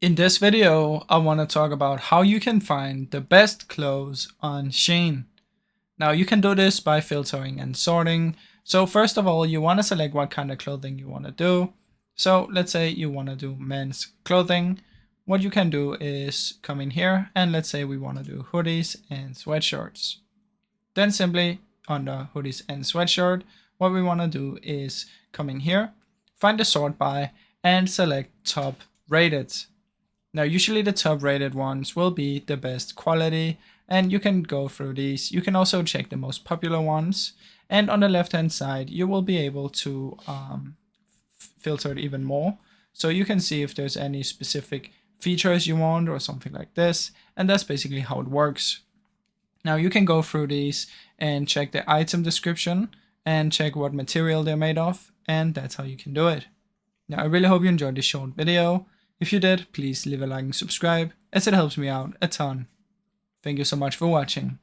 In this video, I want to talk about how you can find the best clothes on Shein. Now you can do this by filtering and sorting. So first of all, you want to select what kind of clothing you want to do. So let's say you want to do men's clothing. What you can do is come in here and let's say we want to do hoodies and sweatshirts. Then simply under hoodies and sweatshirt, what we want to do is come in here, find the sort by and select top rated. Now, usually the top rated ones will be the best quality and you can go through these. You can also check the most popular ones. And on the left hand side, you will be able to filter it even more. So you can see if there's any specific features you want or something like this. And that's basically how it works. Now you can go through these and check the item description and check what material they're made of. And that's how you can do it. Now, I really hope you enjoyed this short video. If you did, please leave a like and subscribe, as it helps me out a ton. Thank you so much for watching.